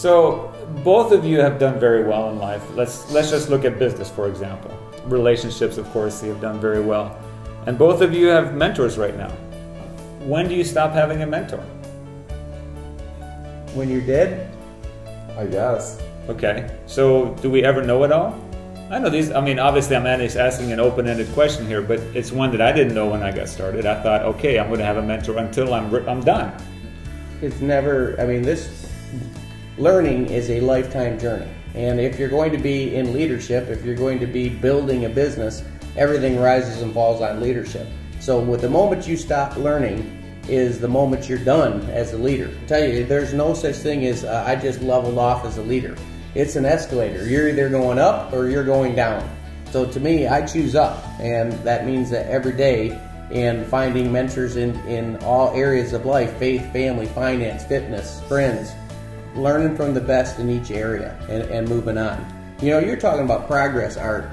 So both of you have done very well in life. Let's just look at business, for example. Relationships, of course, you have done very well. And both of you have mentors right now. When do you stop having a mentor? When you're dead? I guess. Okay. So do we ever know it all? I know these, I mean, obviously I'm asking an open-ended question here, but it's one that I didn't know when I got started. I thought, okay, I'm going to have a mentor until I'm done. It's never, I mean, learning is a lifetime journey. And if you're going to be in leadership, if you're going to be building a business, everything rises and falls on leadership. So with the moment you stop learning is the moment you're done as a leader. I tell you, there's no such thing as I just leveled off as a leader. It's an escalator. You're either going up or you're going down. So to me, I choose up, and that means that every day in finding mentors in all areas of life, faith, family, finance, fitness, friends, learning from the best in each area and moving on. You know, you're talking about progress, Art,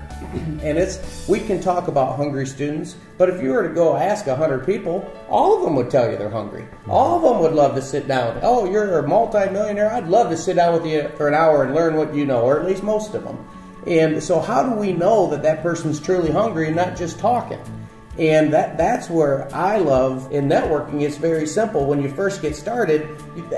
and we can talk about hungry students, but if you were to go ask 100 people, all of them would tell you they're hungry. All of them would love to sit down. Oh, you're a multi-millionaire. I'd love to sit down with you for an hour and learn what you know, or at least most of them. And so how do we know that that person's truly hungry and not just talking? And that's where I love in networking. It's very simple. When you first get started,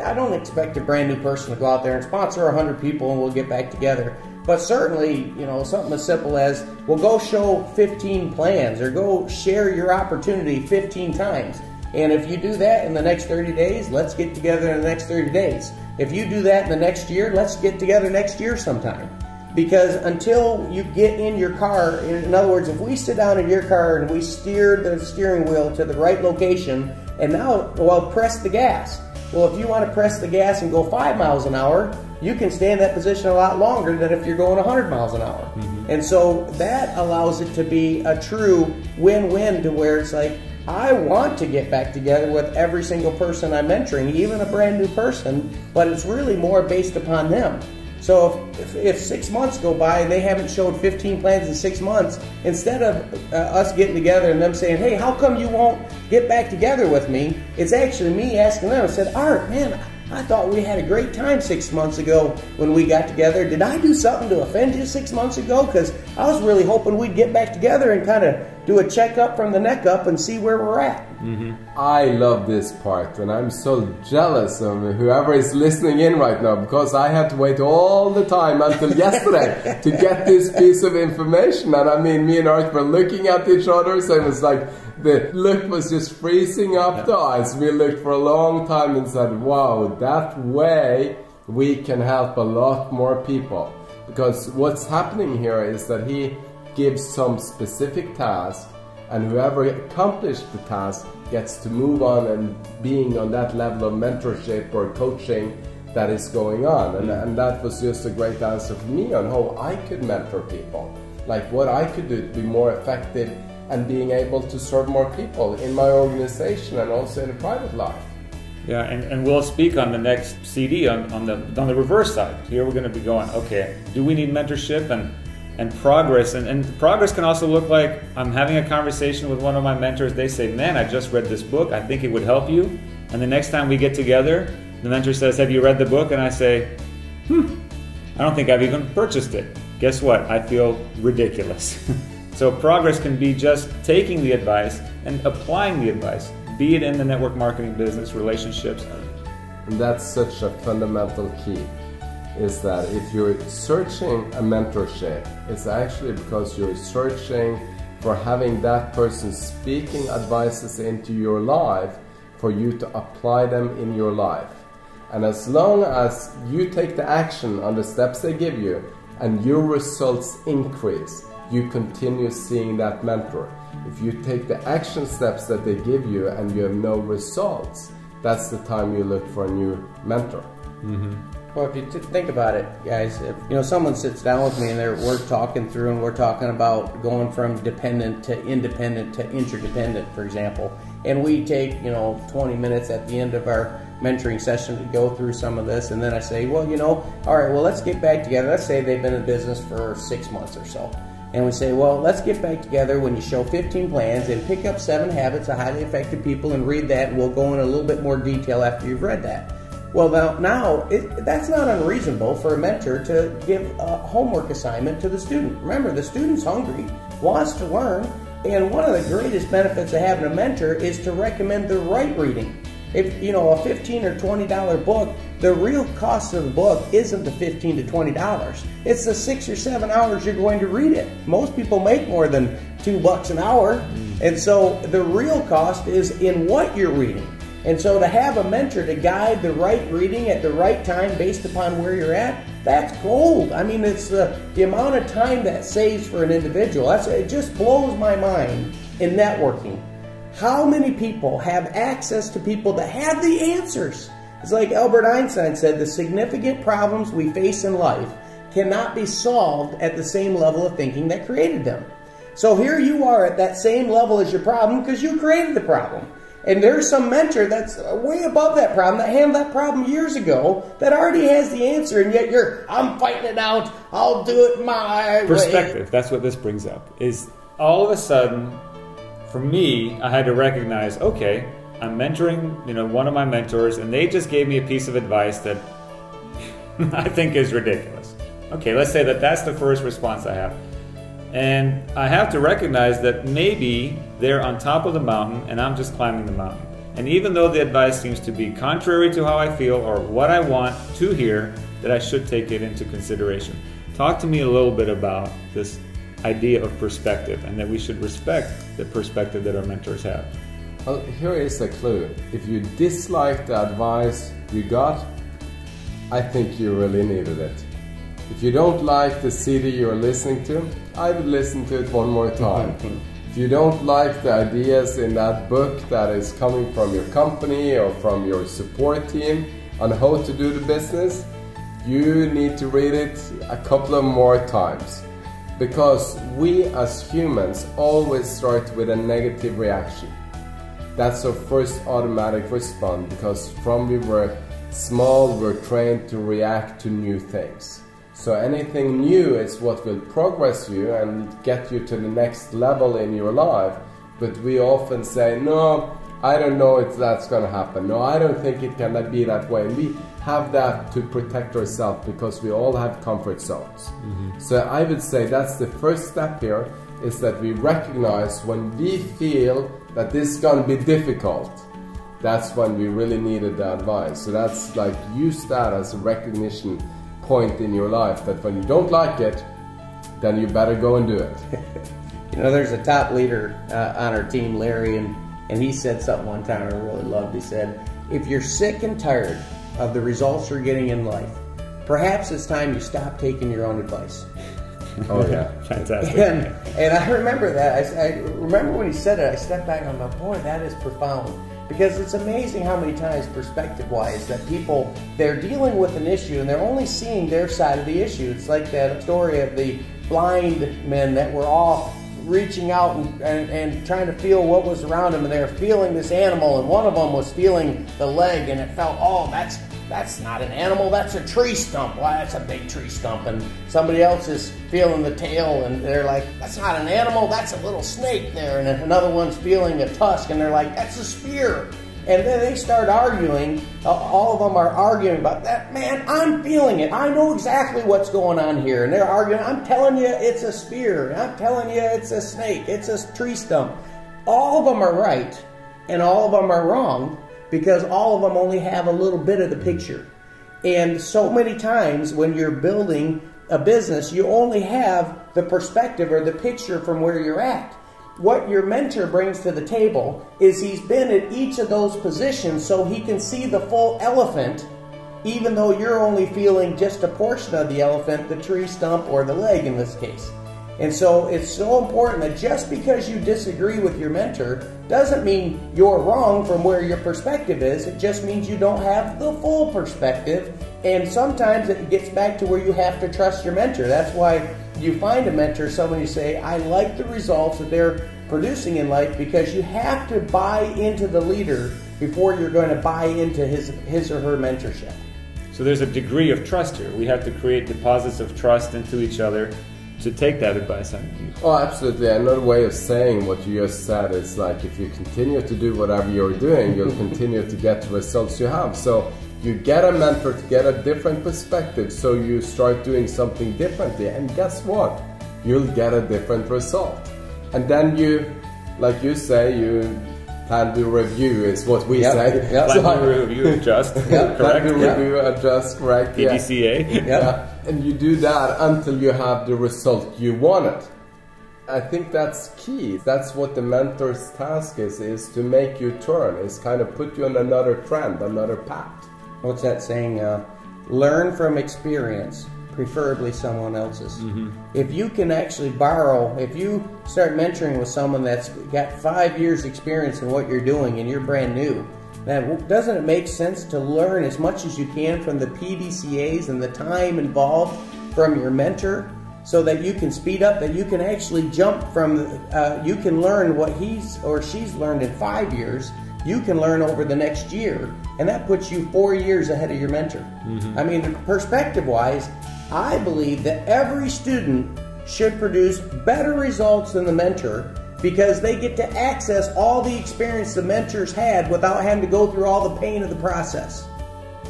I don't expect a brand new person to go out there and sponsor 100 people and we'll get back together. But certainly, you know, something as simple as, well, go show 15 plans or go share your opportunity 15 times. And if you do that in the next 30 days, let's get together in the next 30 days. If you do that in the next year, let's get together next year sometime. Because until you get in your car, in other words, if we sit down in your car and we steer the steering wheel to the right location, and now, well, press the gas. Well, if you want to press the gas and go 5 miles an hour, you can stay in that position a lot longer than if you're going 100 miles an hour. And so that allows it to be a true win-win, to where it's like, I want to get back together with every single person I'm mentoring, even a brand new person, but it's really more based upon them. So if 6 months go by and they haven't showed 15 plans in 6 months, instead of us getting together and them saying, hey, how come you won't get back together with me? It's actually me asking them. I said, Art, man, I thought we had a great time 6 months ago when we got together. Did I do something to offend you 6 months ago? Because I was really hoping we'd get back together and kind of do a checkup from the neck up and see where we're at. I love this part, and I'm so jealous of whoever is listening in right now, because I had to wait all the time until yesterday to get this piece of information. And I mean, me and Art were looking at each other, so it was like the look was just freezing up the eyes. We looked for a long time and said, wow, that way we can help a lot more people. Because what's happening here is that he gives some specific task, and whoever accomplished the task gets to move on and being on that level of mentorship or coaching that is going on. And that was just a great answer for me on how I could mentor people, like what I could do to be more effective and being able to serve more people in my organization and also in a private life. Yeah, and we'll speak on the next CD on the reverse side. Here we're going to be going, okay, do we need mentorship and progress? And progress can also look like I'm having a conversation with one of my mentors. They say, man, I just read this book. I think it would help you. And the next time we get together, the mentor says, have you read the book? And I say, I don't think I've even purchased it. Guess what? I feel ridiculous. So progress can be just taking the advice and applying the advice, be it in the network marketing business, relationships. And that's such a fundamental key, is that if you're searching a mentorship, it's actually because you're searching for having that person speaking advices into your life for you to apply them in your life. And as long as you take the action on the steps they give you and your results increase, you continue seeing that mentor. If you take the action steps that they give you and you have no results, that's the time you look for a new mentor. Well, if you think about it, guys, if someone sits down with me and we're talking through and we're talking about going from dependent to independent to interdependent, for example, and we take 20 minutes at the end of our mentoring session to go through some of this, and then I say, well, all right, well, let's get back together. Let's say they've been in business for 6 months or so. And we say, well, let's get back together when you show 15 plans and pick up 7 habits of highly effective people and read that, and we'll go in a little bit more detail after you've read that. Well, now that's not unreasonable for a mentor to give a homework assignment to the student. Remember, the student's hungry, wants to learn, and one of the greatest benefits of having a mentor is to recommend the right reading. If you know a $15 or $20 book, the real cost of the book isn't the $15 to $20. It's the 6 or 7 hours you're going to read it. Most people make more than $2 an hour, and so the real cost is in what you're reading. And so to have a mentor to guide the right reading at the right time based upon where you're at, that's gold. I mean, it's the amount of time that saves for an individual. It just blows my mind in networking. How many people have access to people that have the answers? It's like Albert Einstein said, the significant problems we face in life cannot be solved at the same level of thinking that created them. So here you are at that same level as your problem because you created the problem. And there's some mentor that's way above that problem, that handled that problem years ago, that already has the answer, and yet I'm fighting it out, I'll do it my way. Perspective, that's what this brings up, is all of a sudden, for me, I had to recognize, okay, I'm mentoring, one of my mentors, and they just gave me a piece of advice that I think is ridiculous. Okay, let's say that's the first response I have. And I have to recognize that maybe they're on top of the mountain and I'm just climbing the mountain. And even though the advice seems to be contrary to how I feel or what I want to hear, that I should take it into consideration. Talk to me a little bit about this idea of perspective and that we should respect the perspective that our mentors have. Well, here is a clue. If you dislike the advice you got, I think you really needed it. If you don't like the CD you're listening to, I would listen to it one more time. If you don't like the ideas in that book that is coming from your company or from your support team on how to do the business, you need to read it a couple of more times. Because we as humans always start with a negative reaction. That's our first automatic response, because from we were small, we're trained to react to new things. So anything new is what will progress you and get you to the next level in your life. But we often say, no, I don't know if that's going to happen. No, I don't think it can be that way. And we have that to protect ourselves because we all have comfort zones. So I would say that's the first step here, is that we recognize when we feel that this is going to be difficult. That's when we really needed the advice. So that's like, use that as a recognition point in your life, that when you don't like it, then you better go and do it. There's a top leader on our team, Larry, and he said something one time I really loved. He said, if you're sick and tired of the results you're getting in life, perhaps it's time you stop taking your own advice. Oh yeah, fantastic. And I remember that. I remember when he said it, I stepped back and I'm like, boy, that is profound. Because it's amazing how many times, perspective-wise, that people, they're dealing with an issue and they're only seeing their side of the issue. It's like that story of the blind men that were all reaching out and trying to feel what was around them, and they were feeling this animal, and one of them was feeling the leg, and it felt, oh, that's not an animal, that's a tree stump. Well, that's a big tree stump. And somebody else is feeling the tail, and they're like, that's not an animal, that's a little snake there. And then another one's feeling a tusk, and they're like, that's a spear. And then they start arguing. All of them are arguing about that. Man, I'm feeling it. I know exactly what's going on here. And they're arguing, I'm telling you it's a spear. I'm telling you it's a snake. It's a tree stump. All of them are right, and all of them are wrong, because all of them only have a little bit of the picture. And so many times when you're building a business, you only have the perspective or the picture from where you're at. What your mentor brings to the table is he's been at each of those positions so he can see the full elephant, even though you're only feeling just a portion of the elephant, the tree stump or the leg in this case. And so it's so important that just because you disagree with your mentor doesn't mean you're wrong from where your perspective is. It just means you don't have the full perspective. And sometimes it gets back to where you have to trust your mentor. That's why you find a mentor, someone you say, I like the results that they're producing in life, because you have to buy into the leader before you're going to buy into his or her mentorship. So there's a degree of trust here. We have to create deposits of trust into each other to take that advice on you. Oh, absolutely. Another way of saying what you just said is like, if you continue to do whatever you're doing, you'll continue to get the results you have. So You get a mentor to get a different perspective, so you start doing something differently, and guess what? You'll get a different result. And then you, like you say, you plan to review is what we say. Plan to review, adjust, correct? Plan to review, adjust, correct. PDCA. And you do that until you have the result you wanted. I think that's key. That's what the mentor's task is to make you turn, is kind of put you on another trend, another path. What's that saying? Learn from experience, preferably someone else's. If you can actually borrow, if you start mentoring with someone that's got 5 years experience in what you're doing and you're brand new, then doesn't it make sense to learn as much as you can from the PDCAs and the time involved from your mentor, so that you can speed up, that you can actually jump from, you can learn what he's or she's learned in 5 years, you can learn over the next year, and that puts you 4 years ahead of your mentor. I mean, perspective-wise, I believe that every student should produce better results than the mentor, because they get to access all the experience the mentors had without having to go through all the pain of the process.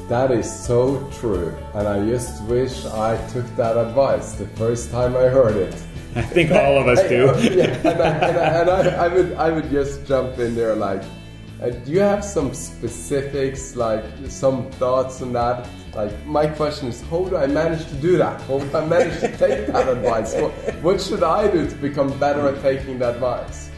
That is so true, and I just wish I took that advice the first time I heard it. I think all of us do. I would just jump in there like, do you have some specifics, like some thoughts on that? Like, my question is, how do I manage to do that? How do I manage to take that advice? What should I do to become better at taking the advice?